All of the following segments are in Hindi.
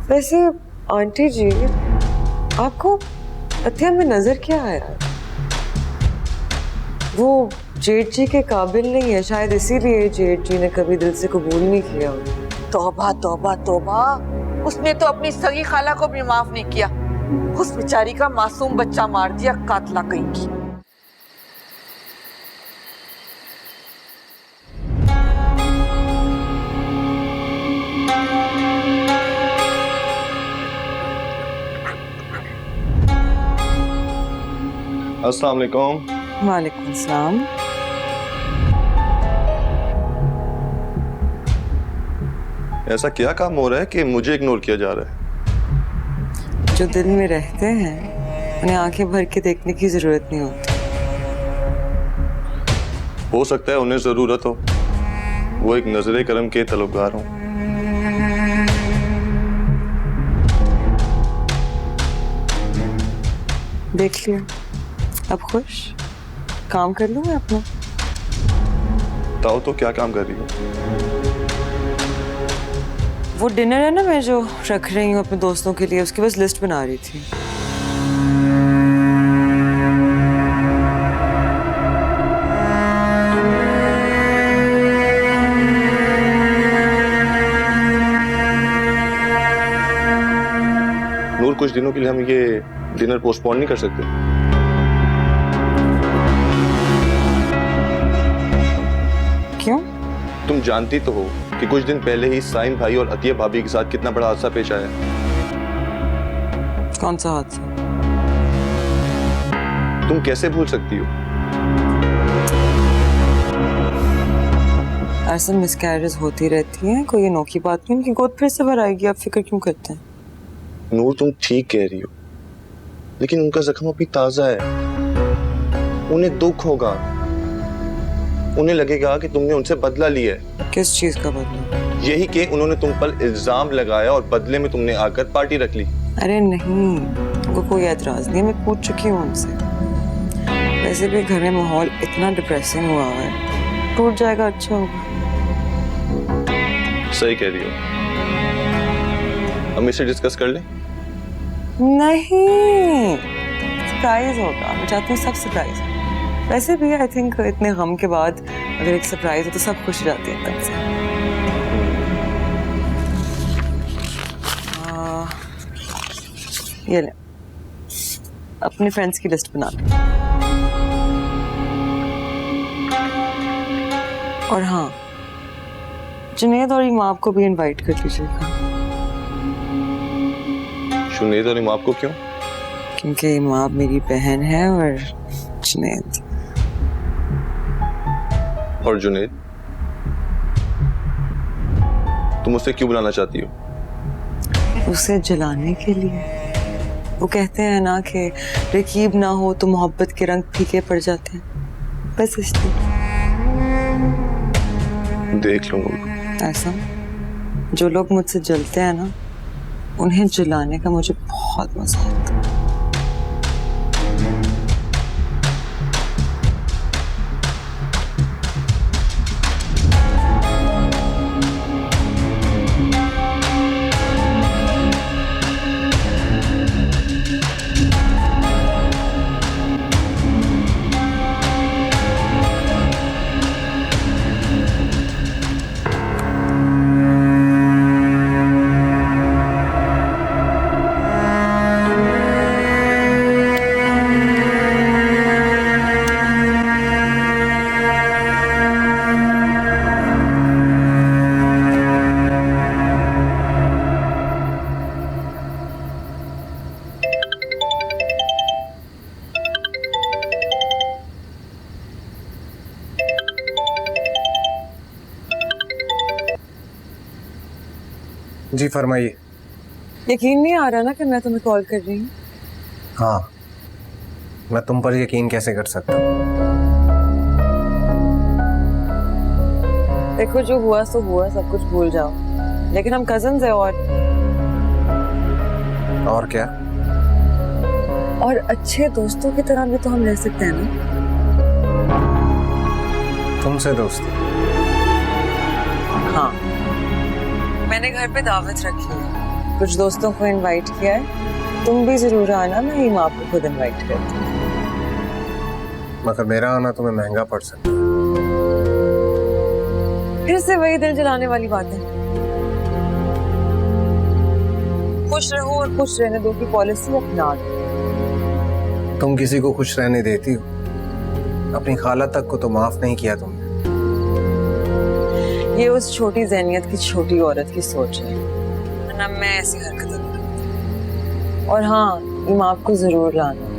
वैसे आंटी जी, आपको अतिया में नजर क्या आया? वो जेठ जी के काबिल नहीं है, शायद इसीलिए जेठ जी ने कभी दिल से कबूल नहीं किया। तौबा तौबा तौबा, उसने तो अपनी सगी खाला को भी माफ नहीं किया। उस बेचारी का मासूम बच्चा मार दिया, कातला कहीं की। अस्सलाम वालेकुम। वालेकुम सलाम। ऐसा क्या काम हो रहा है कि मुझे इग्नोर किया जा रहा है? जो दिल में रहते हैं उन्हें आंखें भर के देखने की जरूरत नहीं होती। हो सकता है उन्हें जरूरत हो, वो एक नजरे करम के तलबगार हों। देख लिया, अब खुश? काम कर लूं मैं अपना? बताओ तो क्या काम कर रही हो? वो डिनर है ना मैं जो रख रही हूँ अपने दोस्तों के लिए, उसकी बस लिस्ट बना रही थी। नूर, कुछ दिनों के लिए हम ये डिनर पोस्टपोन नहीं कर सकते? क्यों? तुम जानती तो हो कि कुछ दिन पहले ही साइम भाई और अतिया भाभी के साथ कितना बड़ा हादसा पेश आया। कौन सा हादसा? तुम कैसे भूल सकती हो? ऐसा मिसकैरेज होती रहती है, कोई अनोखी बात नहीं। उनकी गोद फिर से भर आएगी, आप फिक्र क्यों करते हैं? नूर, तुम ठीक कह रही हो, लेकिन उनका जख्म अभी ताजा है। उन्हें दुख होगा, उन्हें लगेगा कि तुमने उनसे बदला लिया है। किस चीज का बदला? यही कि उन्होंने तुम पर इल्जाम लगाया और बदले में तुमने आकर पार्टी रख ली। अरे नहीं, उनको कोई एतराज नहीं है, मैं पूछ चुकी हूँ उनसे। वैसे भी घर में माहौल इतना डिप्रेसिंग हुआ है, टूट जाएगा अच्छा होगा। सही कह रही हो, हम इसे डिस्कस कर लें? नहीं, सरप्राइज होगा। मैं चाहती हूँ सब सरप्राइज हो। वैसे भी आई थिंक इतने गम के बाद अगर एक सरप्राइज हो तो सब खुश रहते हैं एकदम से। ये ले, अपने फ्रेंड्स की लिस्ट बना लो। और हाँ, जुनैद और इमाम को भी इनवाइट कर लीजिएगा। जुनैद और इमाम को क्यों? क्योंकि इमाम मेरी बहन है और जुनैद। और जुनैद, तुम उसे क्यों बुलाना चाहती हो? उसे जलाने के लिए। वो कहते हैं ना कि रकीब ना हो तो मोहब्बत के रंग फीके पड़ जाते हैं, बस इसलिए। देख लूंगा। ऐसा जो लोग मुझसे जलते हैं ना, उन्हें जलाने का मुझे बहुत मजा आता है। जी फरमाइए। यकीन नहीं आ रहा ना कि मैं तुम्हें कॉल कर रही हूँ। हाँ, मैं तुम पर यकीन कैसे कर सकता हूँ? देखो, जो हुआ सो हुआ, सब कुछ भूल जाओ। लेकिन हम कजिन्स हैं और क्या? और अच्छे दोस्तों की तरह भी तो हम रह सकते हैं ना। तुमसे दोस्ती? हाँ, मैंने घर पे दावत रखी है। कुछ दोस्तों को इनवाइट किया है, तुम भी जरूर आना, मैं हीमा आपको खुद इनवाइट करती हूँ। मगर मेरा आना तुम्हें महंगा पड़ सकता है। फिर से वही दिल जलाने वाली बात है। खुश रहो और खुश रहने दो की पॉलिसी अपना दो। तुम किसी को खुश रहने देती हो, अपनी खाला तक को तो माफ नहीं किया तुमने। ये उस छोटी ज़हनियत की छोटी औरत की सोच है, वरना मैं ऐसी हरकतें नहीं करती। और हाँ, हीमा आपको जरूर लाना।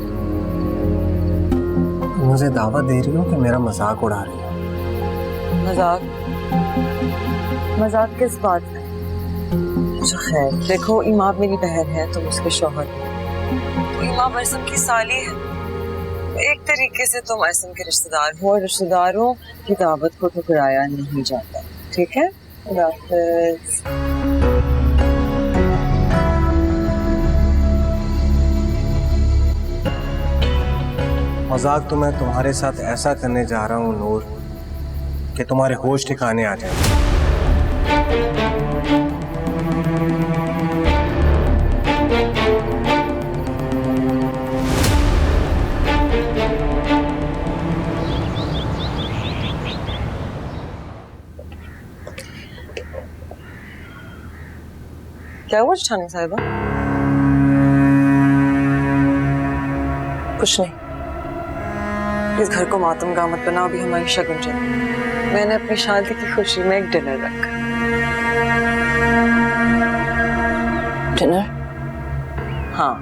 मुझे दावत दे रही हो कि मेरा मजाक उड़ा रही हो? मजाक किस बात का? अच्छा खैर, देखो इमाम मेरी बहन है, तुम उसके शौहर हो, तो इमाम अरसम की साली है। एक तरीके से तुम अरसम के रिश्तेदार हो, और रिश्तेदारों की दावत को ठुकराया नहीं जाता। ठीक है, खुदा हाफिज़। मजाक तो मैं तुम्हारे साथ ऐसा करने जा रहा हूँ नूर कि तुम्हारे होश ठिकाने आ जाए। क्या हुआ ठानी साहिबा? कुछ नहीं। इस घर को मातम का मत बनाओ, अभी हमारी शगुन चल। मैंने अपनी शादी की खुशी में एक डिनर रखा। डिनर? हाँ,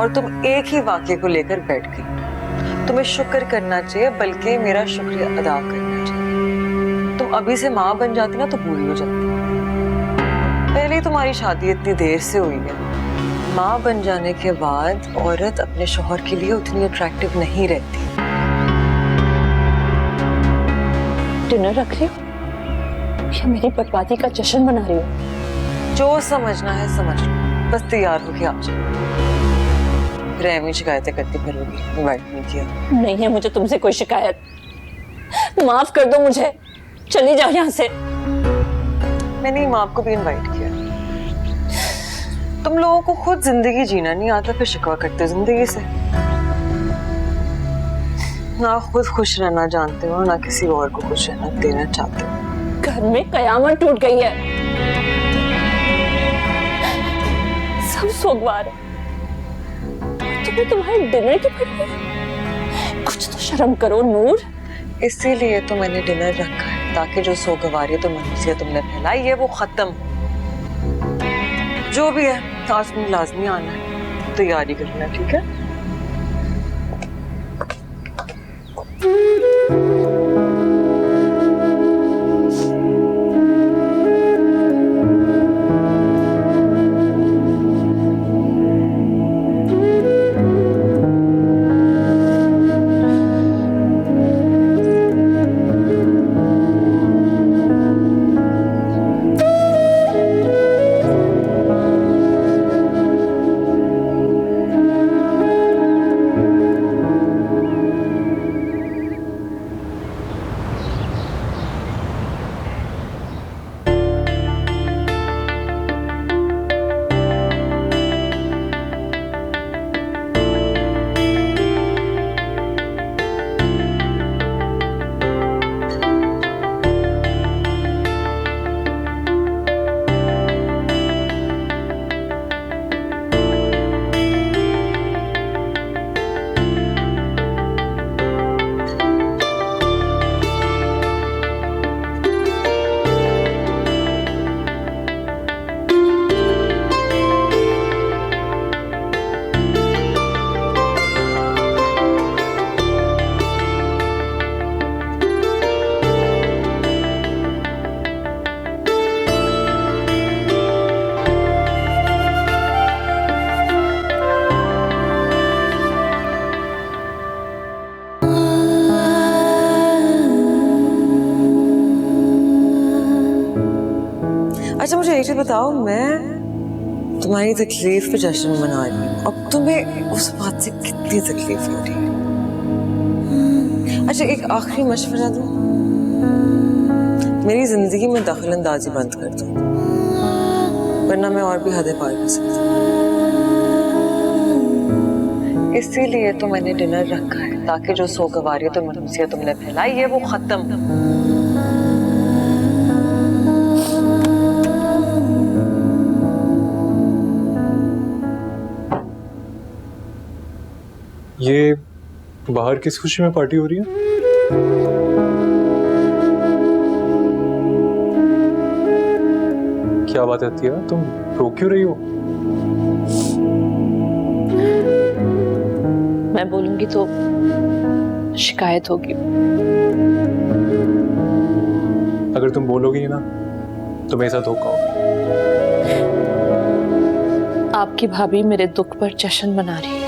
और तुम एक ही वाक्य को लेकर बैठ गई। तुम्हें शुक्र करना चाहिए, बल्कि मेरा शुक्रिया अदा करना चाहिए। तुम अभी से माँ बन जाती ना तो भूल हो जाती। पहले ही तुम्हारी शादी इतनी देर से हुई है। माँ बन जाने के बाद औरत अपने शौहर के लिए उतनी अट्रैक्टिव नहीं रहती। डिनर रख रही हो या मेरी बर्बादी का जश्न मना रही हो? जो समझना है समझ लो, बस तैयार होके आ जाओ। फिर ऐमी शिकायतें करती फिरोगी, इनवाइट नहीं किया। नहीं है मुझे तुमसे कोई शिकायत, माफ कर दो मुझे, चली जाओ यहाँ से। मैंने माँ को भी इनवाइट किया। तुम लोगों को खुद जिंदगी जीना नहीं आता, फिर शिकवा करते जिंदगी से। ना खुद खुश रहना जानते हो, ना किसी और को खुश रहना देना चाहते हो। घर में कयामत टूट गई है, सब सोगवार है। तुम्हें तुम्हारे डिनर की पड़ी है? कुछ तो शर्म करो नूर। इसीलिए तो मैंने डिनर रखा है, ताकि जो सोगवारी तो मनहूसियत तुमने फैलाई है वो खत्म हो। जो भी है आज में लाजमी आना है, तैयारी करना। ठीक है? अच्छा मुझे एक चीज बताओ, मैं तुम्हारी तकलीफ पे जश्न मना रही हूँ, अब तुम्हें उस बात से कितनी तकलीफ हो रही है? अच्छा एक आखिरी मशवरा दूं, मेरी जिंदगी में दखल अंदाजी बंद कर दो, वरना मैं और भी हदें पार कर सकती। इसीलिए तो मैंने डिनर रखा है ताकि जो सोगवारियत और मनहूसियत तुमने फैलाई है वो खत्म। ये बाहर किस खुशी में पार्टी हो रही है? क्या बात है अतिया, तुम रो क्यों रही हो? मैं बोलूंगी तो शिकायत होगी। अगर तुम बोलोगी ना तो मेरे साथ धोखा होगा। आपकी भाभी मेरे दुख पर जश्न मना रही है।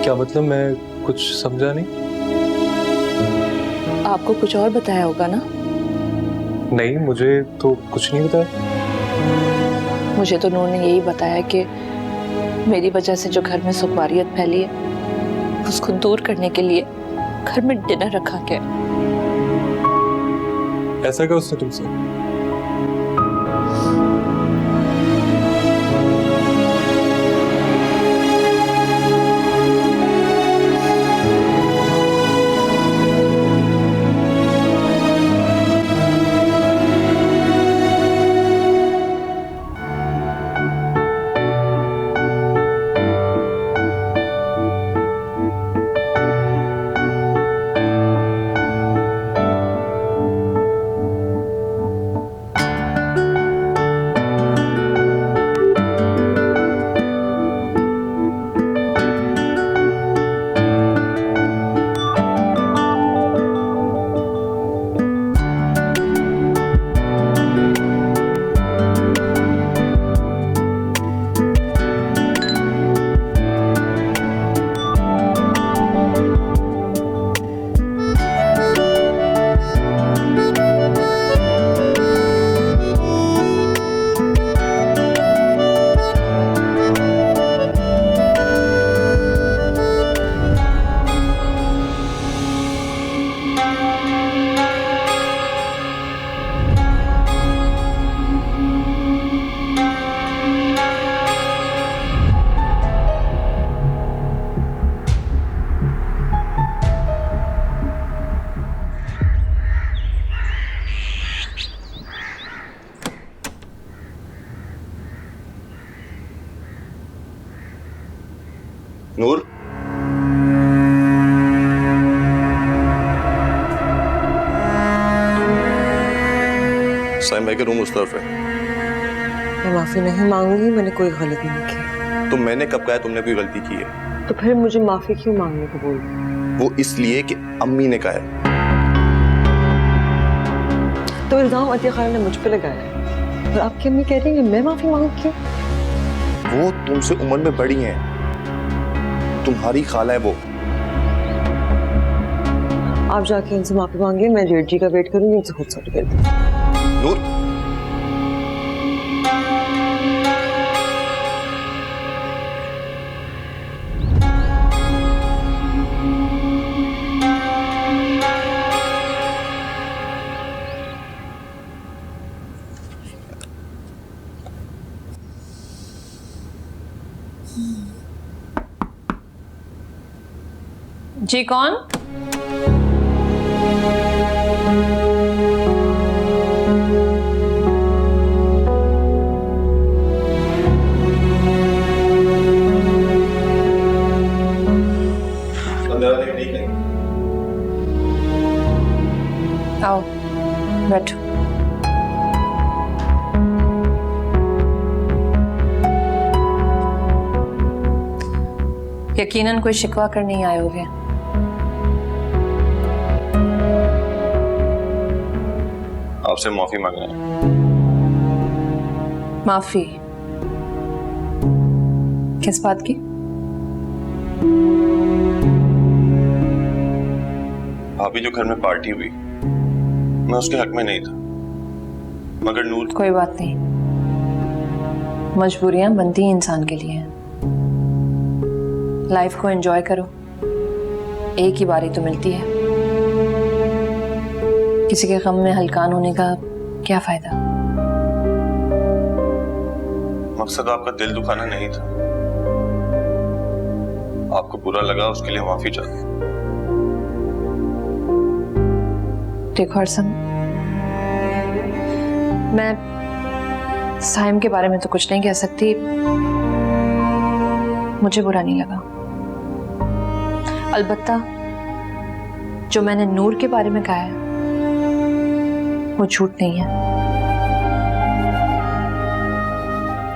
क्या मतलब? मैं कुछ समझा नहीं। आपको कुछ और बताया होगा ना? नहीं, मुझे तो कुछ नहीं बताया। मुझे तो नूर ने यही बताया कि मेरी वजह से जो घर में सुखवारियत फैली है उसको दूर करने के लिए घर में डिनर रखा गया। ऐसा क्या उसने तुमसे? नूर, साइम भाई के रूम उस तरफ है। मैं माफी नहीं मांगूंगी, मैंने कोई गलती नहीं की। तो मैंने कब कहा तुमने कोई गलती की है? तो फिर मुझे माफी क्यों मांगने को बोल रही हो? वो इसलिए कि अम्मी ने कहा है। तो इल्जाम अतिया खान ने मुझ पे लगाया है और आपकी अम्मी कह रही है मैं माफी मांगू क्यों? वो तुमसे उम्र में बड़ी हैं, तुम्हारी खाला है वो। आप जाके उनसे माफी मांगिए, मैं जेठ जी का वेट करूंगी, उनसे खुद सॉरी कर दूंगी। नूर, जी कौन? आओ बैठो। यकीनन कोई शिकवा करने ही आए होगे। आपसे माफी मांगना है। माफी किस बात की? भाभी जो घर में पार्टी हुई, मैं उसके हक में नहीं था, मगर नूर। कोई बात नहीं, मजबूरियां बनती हैं इंसान के लिए। लाइफ को एंजॉय करो, एक ही बारी तो मिलती है। किसी के गम में हलकान होने का क्या फायदा? मकसद आपका दिल दुखाना नहीं था। आपको बुरा लगा, उसके लिए माफी चाहता हूं। देखो हरसम, मैं साइम के बारे में तो कुछ नहीं कह सकती। मुझे बुरा नहीं लगा। अलबत्ता जो मैंने नूर के बारे में कहा है वो झूठ नहीं है।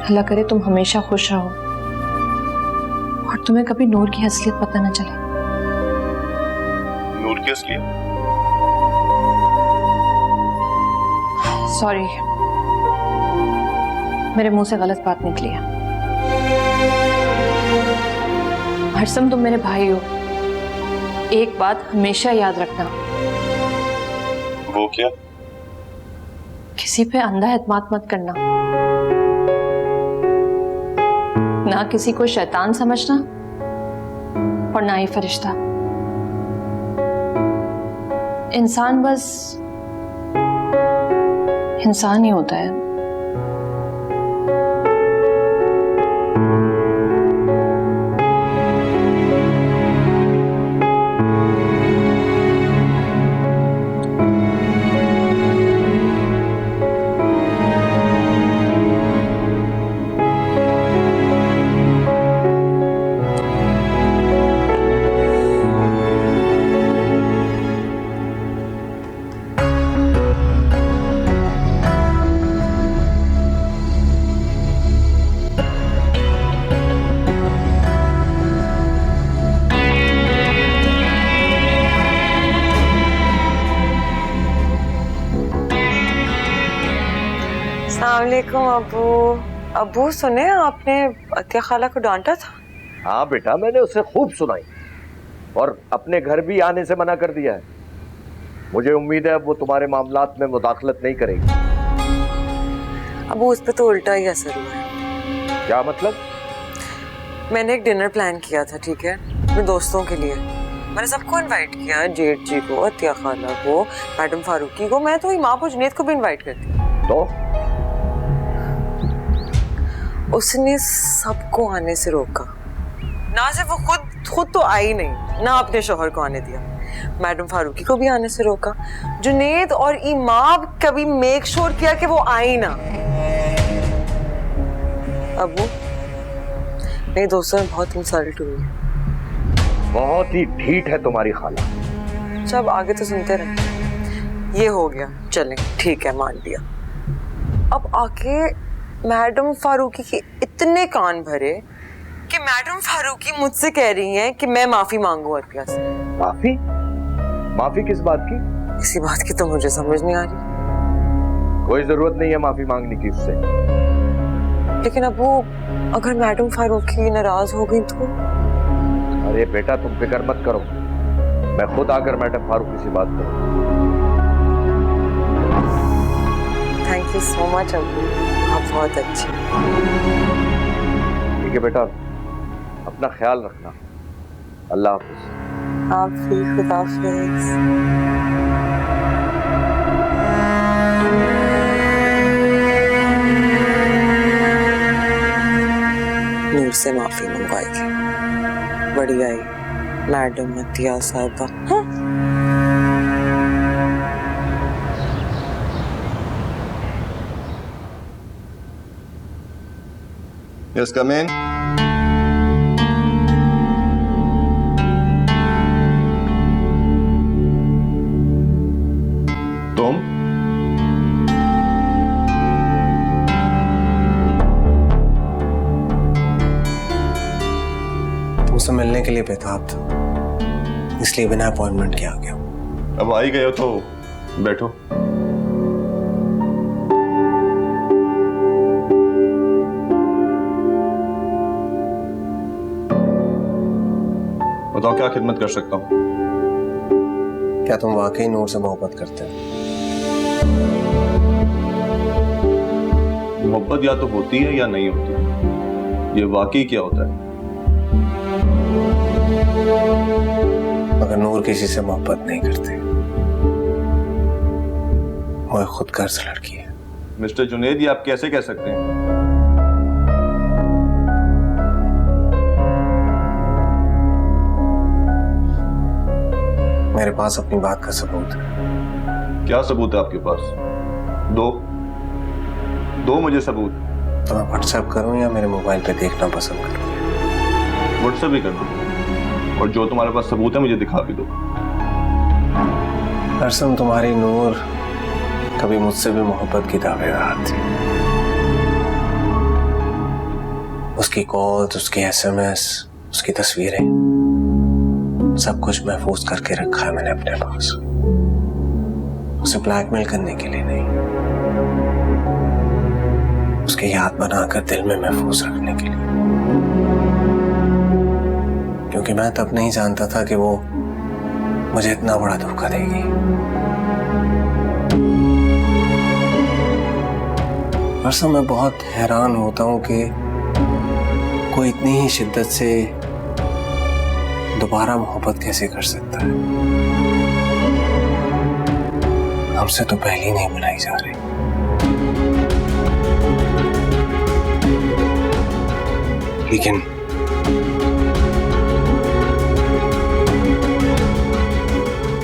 अल्लाह करे तुम हमेशा खुश रहो और तुम्हें कभी नूर की असलियत पता न चले। नूर की असलियत? सॉरी, मेरे मुंह से गलत बात निकली है। हरसम, तुम मेरे भाई हो। एक बात हमेशा याद रखना। वो क्या? किसी पे अंधा एतमाद मत करना। ना किसी को शैतान समझना और ना ही फरिश्ता। इंसान बस इंसान ही होता है। अस्सलामुअलैकुम अबू। अबू सुने, आपने अतिया खाला को डांटा था। हाँ बेटा, मैंने उसे खूब सुनाई और अपने घर भी आने से मना कर दिया है। मुझे उम्मीद है वो तुम्हारे मामलात में मुदाखलत नहीं करेगी। अबू उस पर तो उल्टा ही असर हुआ है। क्या मतलब? मैंने एक डिनर प्लान किया था, ठीक है, अपने दोस्तों के लिए। मैंने सबको इनवाइट किया, जेठ जी को, अतिया खाला को, मैडम फारूकी को। मैं तो इमाम और जुनेद को भी इनवाइट करती। तो उसने सबको आने से रोका। ना सिर्फ वो खुद तो आई नहीं, ना अपने शोहर को आने दिया। मैडम फारूकी को भी आने से रोका। जुनेद और इमाम कभी मेक श्योर किया कि वो आई ना। अबू, मेरे दोस्तों में बहुत इंसल्ट हुई। बहुत ही ढीठ है तुम्हारी खाला। सब आगे तो सुनते रहे। ये हो गया, चलें, ठीक है, मान लिया। अब आके मैडम फारूकी के इतने कान भरे कि मैडम फारूकी मुझसे कह रही हैं कि मैं माफी मांगू अतिया से। माफी? माफी किस बात की? इसी बात की तो मुझे समझ नहीं आ रही। कोई जरूरत नहीं है माफी मांगने की उससे। लेकिन अब वो अगर मैडम फारूकी नाराज हो गई तो? अरे बेटा, तुम फिक्र मत करो, मैं खुद आकर मैडम फारूकी से बात करूँ। Thank you so much Abu, आप बहुत अच्छे। ठीक है बेटा, अपना ख्याल रखना। अल्लाह हाफिज। आप भी, खुदा हाफिज। नूर से माफी मंगवाएगी। बढ़िया ही, मैडम अतिया साहबा। हाँ? Yes, come in. तुम? तुमसे मिलने के लिए बेताब था, इसलिए बिना अपॉइंटमेंट के आ गया। अब आ ही गए हो तो बैठो। बताओ, क्या खिदमत कर सकता हूँ? क्या तुम वाकई नूर से मोहब्बत करते हो? मोहब्बत या तो होती है या नहीं होती। ये वाकई क्या होता है? मगर नूर किसी से मोहब्बत नहीं करती। वो एक खुदगर्ज लड़की है। मिस्टर जुनेद, ये आप कैसे कह सकते हैं? मेरे पास अपनी बात का सबूत है। क्या सबूत है आपके पास? दो दो मुझे सबूत। तो मैं व्हाट्सएप करूं या मेरे मोबाइल पे देखना पसंद करूं? व्हाट्सएप ही कर दो, और जो तुम्हारे पास सबूत है मुझे दिखा भी दो। अरसम, तुम्हारी नूर कभी मुझसे भी मोहब्बत की दावेदार थी। उसकी कॉल्स, उसकी एसएमएस, उसकी तस्वीरें, सब कुछ महफूज करके रखा है मैंने अपने पास। उसे ब्लैकमेल करने के लिए नहीं, उसकी याद बनाकर दिल में महफूज रखने के लिए। क्योंकि मैं तब नहीं जानता था कि वो मुझे इतना बड़ा धोखा देगी। अरसम, मैं बहुत हैरान होता हूं कि कोई इतनी ही शिद्दत से दोबारा मोहब्बत कैसे कर सकता है। हमसे तो पहले ही नहीं बुलाई जा रही। लेकिन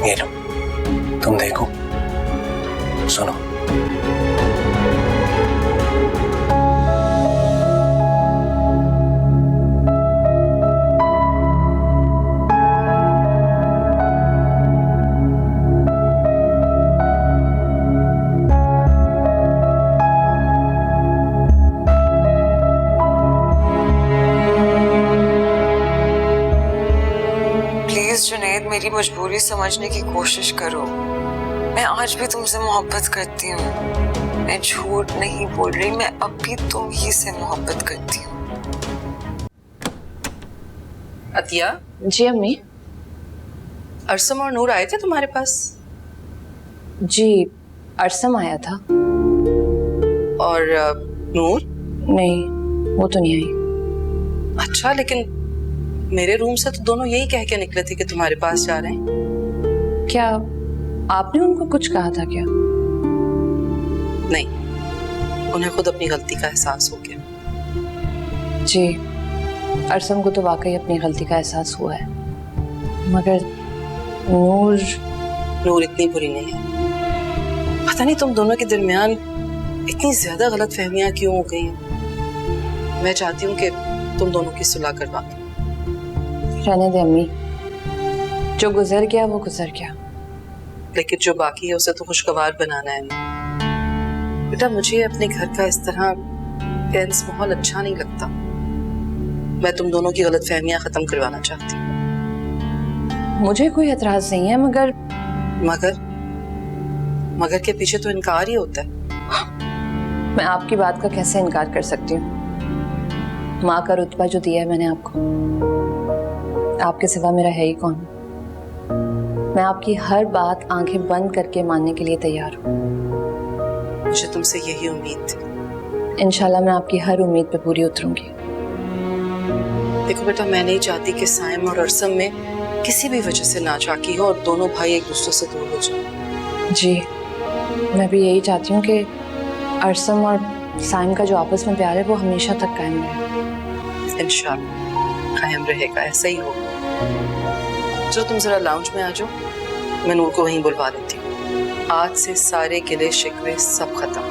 ये लो, तुम देखो, सुनो। जुनैद, मेरी मजबूरी समझने की कोशिश करो। मैं आज भी तुमसे मोहब्बत करती हूँ। मैं झूठ नहीं बोल रही, मैं अब भी तुम ही से मोहब्बत करती हूँ। अतिया, जी अम्मी। अरसम और नूर आए थे तुम्हारे पास? जी, अरसम आया था। और नूर? नहीं, वो तो नहीं आई। अच्छा, लेकिन मेरे रूम से तो दोनों यही कह के निकले थे कि तुम्हारे पास जा रहे हैं। क्या आपने उनको कुछ कहा था क्या? नहीं, उन्हें खुद अपनी गलती का एहसास हो गया। जी, अरसम को तो वाकई अपनी गलती का एहसास हुआ है, मगर नूर इतनी बुरी नहीं है। पता नहीं तुम दोनों के दरमियान इतनी ज्यादा गलत फहमियां क्यों हो गई हैं। मैं चाहती हूँ कि तुम दोनों की सुलह करवा दो। रहने दे अम्मी, जो गुजर गया वो गुजर गया। लेकिन जो बाकी है उसे तो खुशगवार बनाना है। बेटा, मुझे अपने घर का इस तरह टेंस माहौल अच्छा नहीं लगता। मैं तुम दोनों की गलतफहमियां खत्म करवाना चाहती हूँ। मुझे कोई एतराज नहीं है, मगर मगर के पीछे तो इनकार ही होता है। मैं आपकी बात का कैसे इनकार कर सकती हूँ? माँ का रुतबा जो दिया है मैंने आपको, आपके सिवा मेरा है ही कौन? मैं आपकी हर बात आंखें बंद करके मानने के लिए तैयार हूँ। मुझे तुमसे यही उम्मीद थी। इंशाल्लाह मैं आपकी हर उम्मीद पे पूरी उतरूंगी। देखो बेटा, मैं नहीं चाहती कि साइम और अरसम में किसी भी वजह से नाचाकी हो और दोनों भाई एक दूसरे से दूर हो जाए। जी, मैं भी यही चाहती हूँ कि अरसम और साइम का जो आपस में प्यार है वो हमेशा तक कायम रहे। इंशाल्लाह कायम रहेगा, ऐसा ही होगा। चलो तुम जरा लाउंज में आ जाओ, मैं नूर को वहीं बुलवा देती हूँ। आज से सारे गिले शिकवे सब खत्म।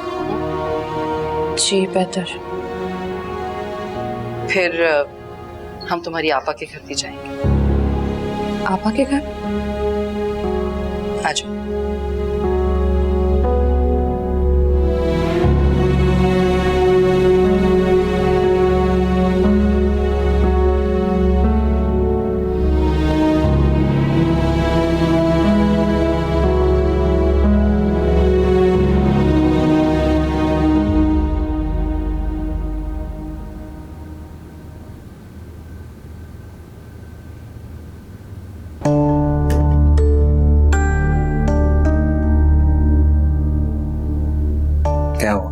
जी बेहतर। फिर हम तुम्हारी आपा के घर भी जाएंगे। आपा के घर? आ जाओ। क्या हुआ?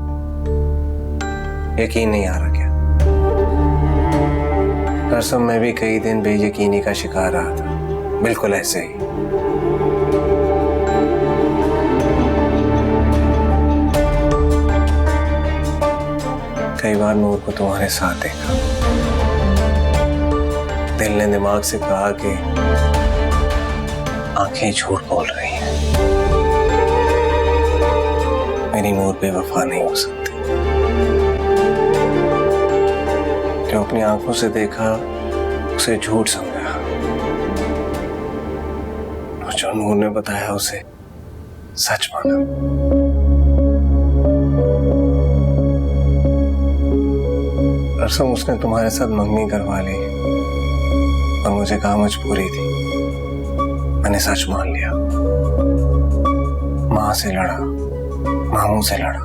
यकीन नहीं आ रहा क्या? अरसम, मैं भी कई दिन बेयकीनी का शिकार रहा था, बिल्कुल ऐसे ही। कई बार नूर को तुम्हारे साथ देखा, दिल ने दिमाग से कहा कि आंखें झूठ बोल रही हैं। मेरी नूर बेवफा नहीं हो सकती। जो अपनी आंखों से देखा उसे झूठ समझा, और जो नूर ने बताया उसे सच माना। अरसम, उसने तुम्हारे साथ मंगनी करवा ली और मुझे कहा मजबूरी थी। मैंने सच मान लिया। माँ से लड़ा, मामू से लड़ा,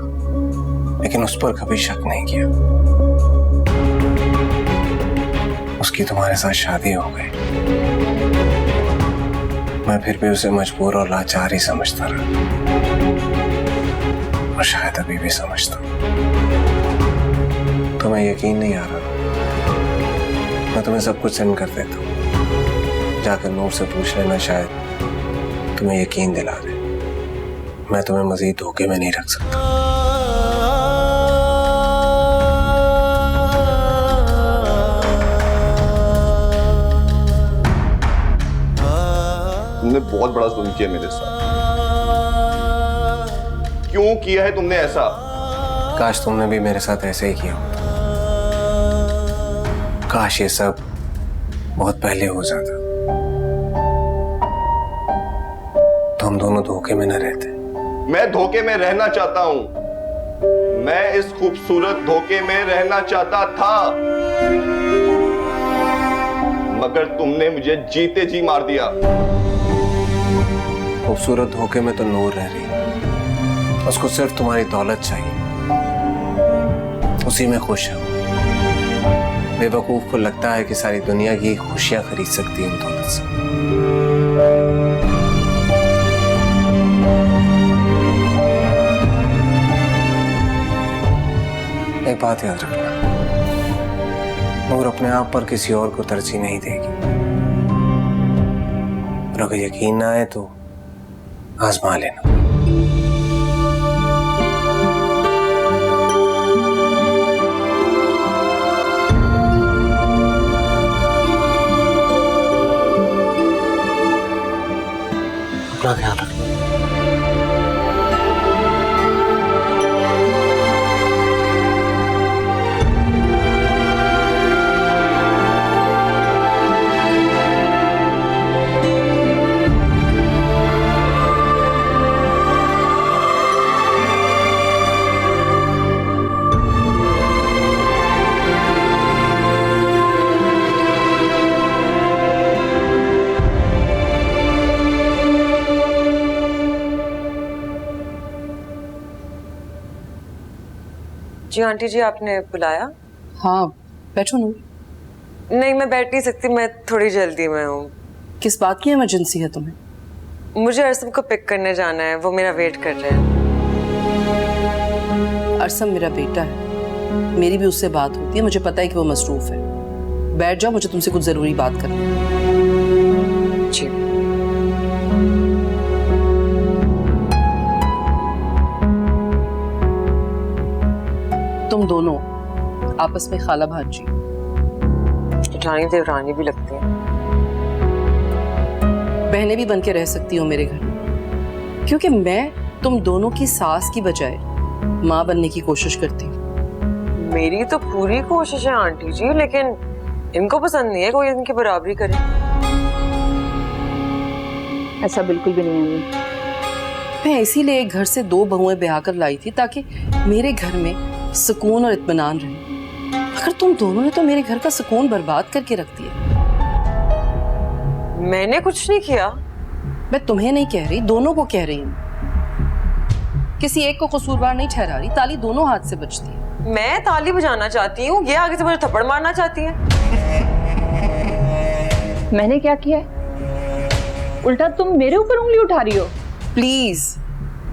लेकिन उस पर कभी शक नहीं किया। उसकी तुम्हारे साथ शादी हो गई। मैं फिर भी उसे मजबूर और लाचार ही समझता रहा, और शायद अभी भी समझता हूं। तुम्हें यकीन नहीं आ रहा? मैं तुम्हें सब कुछ सेंड कर देता हूँ। जाकर नूर से पूछ लेना, शायद तुम्हें यकीन दिला दे। मैं तुम्हें मजीद धोखे में नहीं रख सकता। तुमने बहुत बड़ा जुल्म किया मेरे साथ। क्यों किया है तुमने ऐसा? काश तुमने भी मेरे साथ ऐसे ही किया होता। काश ये सब बहुत पहले हो जाता, तो हम दोनों धोखे में न रहते। मैं धोखे में रहना चाहता हूं। मैं इस खूबसूरत धोखे में रहना चाहता था, मगर तुमने मुझे जीते जी मार दिया। खूबसूरत धोखे में तो नूर रह रही है। उसको सिर्फ तुम्हारी दौलत चाहिए, उसी में खुश है। बेवकूफ को लगता है कि सारी दुनिया की खुशियां खरीद सकती है उन दौलत से। एक बात याद रखना, नूर अपने आप पर किसी और को तरजीह नहीं देगी। और अगर यकीन ना आए तो आजमा लेना। अपना ध्यान रखना। जी आंटी जी, आपने बुलाया? हाँ, बैठो नूर। नहीं, मैं बैठ नहीं सकती, मैं थोड़ी जल्दी में हूँ। किस बात की इमरजेंसी है तुम्हें? मुझे अरसम को पिक करने जाना है, वो मेरा वेट कर रहे हैं। अरसम मेरा बेटा है, मेरी भी उससे बात होती है। मुझे पता है कि वो मसरूफ है। बैठ जाओ, मुझे तुमसे कुछ जरूरी बात करनी है। जी। तुम दोनों आपस में खाला भांजी, रानी देवरानी भी लगती है। बहनें भी बन के रह सकती हो मेरे घर में, क्योंकि मैं तुम दोनों की सास की बजाय माँ बनने की कोशिश करती हूँ। मेरी तो पूरी कोशिश है आंटी जी, लेकिन इनको पसंद नहीं है कोई इनकी बराबरी करे। ऐसा बिल्कुल भी नहीं है। मैं इसीलिए एक घर से 2 बहुएं ब्याह कर लाई थी, ताकि मेरे घर में सुकून और इत्मीनान रहे। मगर तुम दोनों ने तो मेरे घर का सुकून बर्बाद करके रख दिया। मैंने कुछ नहीं किया। मैं तुम्हें नहीं कह रही, दोनों को कह रही हूँ। किसी एक को कसूरवार नहीं ठहरा रही, ताली दोनों हाथ से बजती है। मैं ताली बजाना चाहती हूँ, ये आगे से मुझे थप्पड़ मारना चाहती है। मैंने क्या किया है? उल्टा तुम मेरे ऊपर उंगली उठा रही हो। प्लीज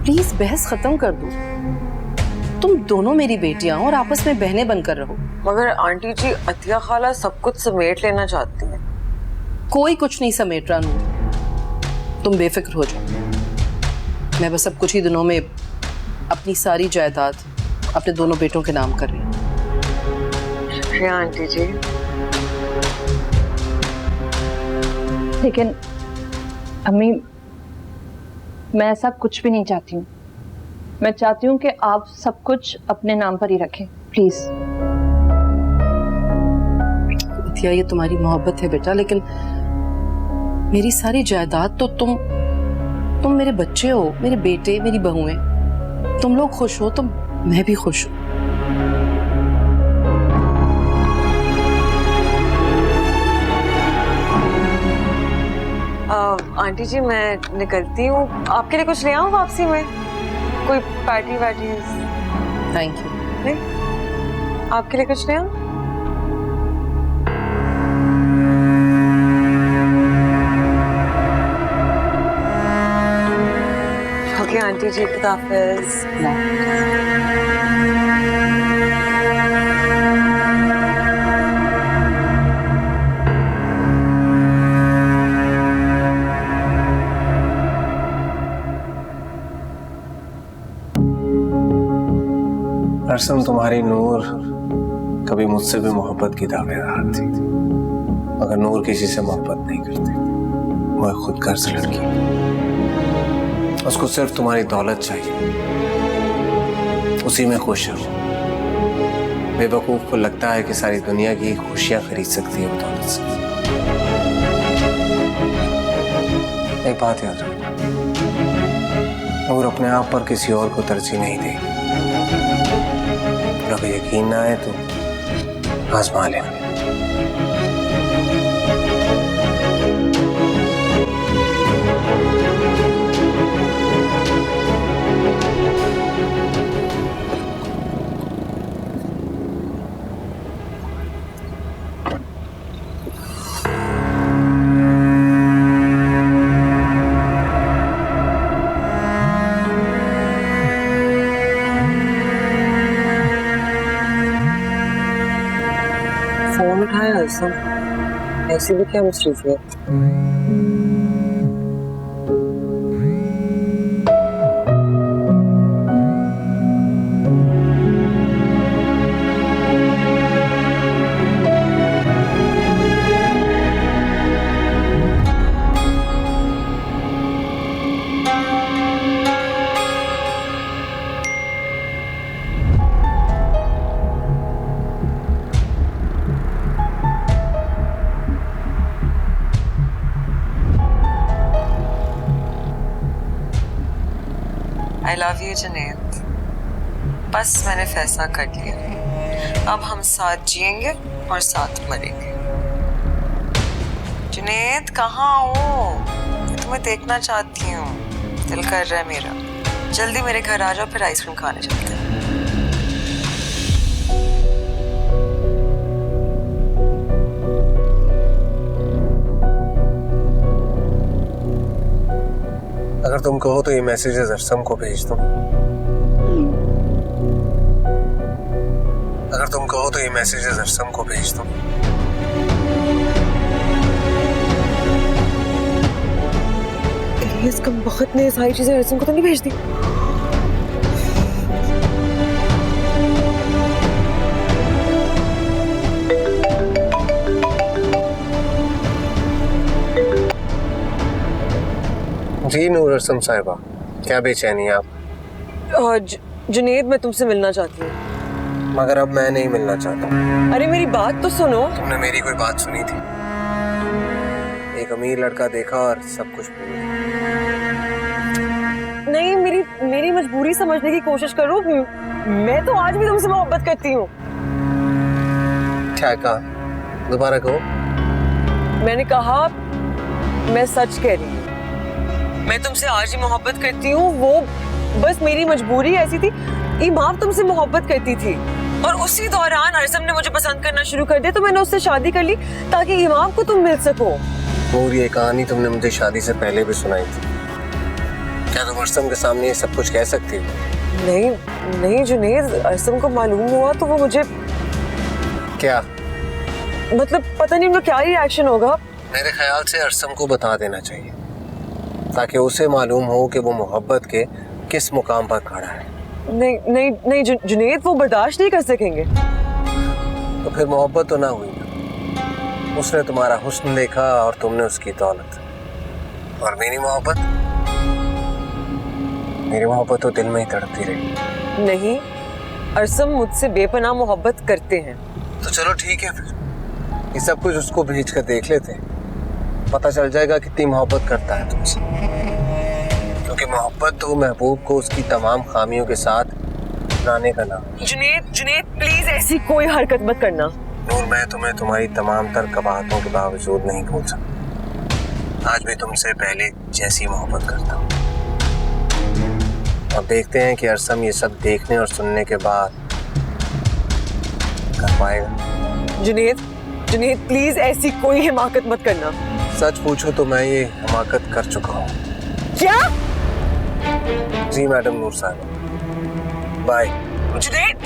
प्लीज बहस खत्म कर दो। तुम दोनों मेरी बेटियां और आपस में बहनें बनकर रहो। मगर आंटी जी, अतिया खाला सब कुछ समेट लेना चाहती है। कोई कुछ नहीं समेट रहा नूर, तुम बेफिक्र हो जाओ। मैं बस अब कुछ ही दिनों में अपनी सारी जायदाद अपने दोनों बेटों के नाम कर रही हूँ। शुक्रिया आंटी जी। लेकिन अम्मी, मैं ऐसा कुछ भी नहीं चाहती हूँ। मैं चाहती हूँ कि आप सब कुछ अपने नाम पर ही रखें, प्लीज। अतिया, ये तुम्हारी मोहब्बत है बेटा, लेकिन मेरी सारी जायदाद तो तुम मेरे बच्चे हो, मेरे बेटे, मेरी बहुएं। तुम लोग खुश हो तो मैं भी खुश हूँ। आंटी जी मैं निकलती हूँ, आपके लिए कुछ ले आऊँ वापसी में? कोई पार्टी वार्टी? Thank you. नहीं, आपके लिए कुछ ले आऊँ? ओके आंटी जी, खुदा हाफिज़। अरसम, तुम्हारी नूर कभी मुझसे भी मोहब्बत की दावेदार थी, मगर नूर किसी से मोहब्बत नहीं करती। वो एक खुदगर्ज लड़की, उसको सिर्फ तुम्हारी दौलत चाहिए, उसी में खुश है। बेवकूफ को लगता है कि सारी दुनिया की खुशियां खरीद सकती है वो दौलत से। एक बात याद रखना, नूर अपने आप पर किसी और को तरजीह नहीं देगी। अगर यकीन ना आए तो आजमा लेना। फोन उठाया अरसम, ऐसी भी क्या मसरूफियत? I love you Junaid. बस मैंने फैसला कर लिया, अब हम साथ जिएंगे और साथ मरेंगे। जुनैद कहाँ हो? मैं तुम्हें देखना चाहती हूँ, दिल कर रहा है मेरा। जल्दी मेरे घर आ जाओ, फिर आइसक्रीम खाने चलते हैं। अगर तुम कहो तो ये मैसेजेस अरसम को भेज दो। अगर तुम कहो तो ये मैसेजेस अरसम को भेज दो। इस कम वक्त ने सारी चीजें अरसम को तो नहीं भेज दी? जी नूर अरसम साहिबा, क्या बेचैनी है आप? जुनैद, मैं तुमसे मिलना चाहती हूँ। मगर अब मैं नहीं मिलना चाहता। अरे मेरी बात तो सुनो। तुमने मेरी कोई बात सुनी थी? एक अमीर लड़का देखा और सब कुछ भूल गया। नहीं, मेरी मजबूरी समझने की कोशिश करो। मैं तो आज भी तुमसे मोहब्बत करती हूँ। क्या कहा? दोबारा कहो। मैंने कहा, मैं सच कह रही हूँ, मैं तुमसे आज ही मोहब्बत करती हूँ। वो बस मेरी मजबूरी ऐसी थी। इमाम तुमसे मोहब्बत करती थी और उसी दौरान अरसम ने मुझे पसंद करना शुरू कर दिया, तो मैंने उससे शादी कर ली ताकि इमाम को तुम मिल सको। और ये कहानी तुमने मुझे शादी से पहले भी सुनाई थी। क्या तुम अरसम के सामने ये सब कुछ कह सकती हो? नहीं जुनैद, अरसम को मालूम हुआ तो वो मुझे, क्या मतलब पता नहीं उनका क्या रिएक्शन होगा। मेरे ख्याल से अरसम को बता देना चाहिए ताकि उसे मालूम हो कि वो मोहब्बत के किस मुकाम पर खड़ा है। नहीं जुनैद, वो बर्दाश्त नहीं कर सकेंगे। तो फिर मोहब्बत तो ना हुई ना। उसने तुम्हारा हुस्न देखा और तुमने उसकी दौलत। और मेरी मोहब्बत तो दिल में ही तड़पती रही। नहीं, अरसम मुझसे बेपनाह मोहब्बत करते हैं। तो चलो ठीक है फिर, ये सब कुछ उसको भेज कर देख लेते हैं, पता चल जाएगा कितनी मोहब्बत करता है तुमसे। क्योंकि मोहब्बत तो महबूब को उसकी तमाम खामियों के साथ अपनाने का नाम। जुनेद प्लीज ऐसी कोई हरकत मत करना। नूर, मैं तुम्हें तुम्हारी तमाम तर कबाहतों के बावजूद नहीं भूल सकता। आज भी तुमसे पहले जैसी मोहब्बत करता हूँ। अब देखते हैं कि अरसम ये सब देखने और सुनने के बाद कर पाएगा। जुनेद प्लीज ऐसी कोई हिमाकत मत करना। सच पूछो तो मैं ये हिमाकत कर चुका हूँ। क्या? जी मैडम नूर साहब, बाय। जुनेद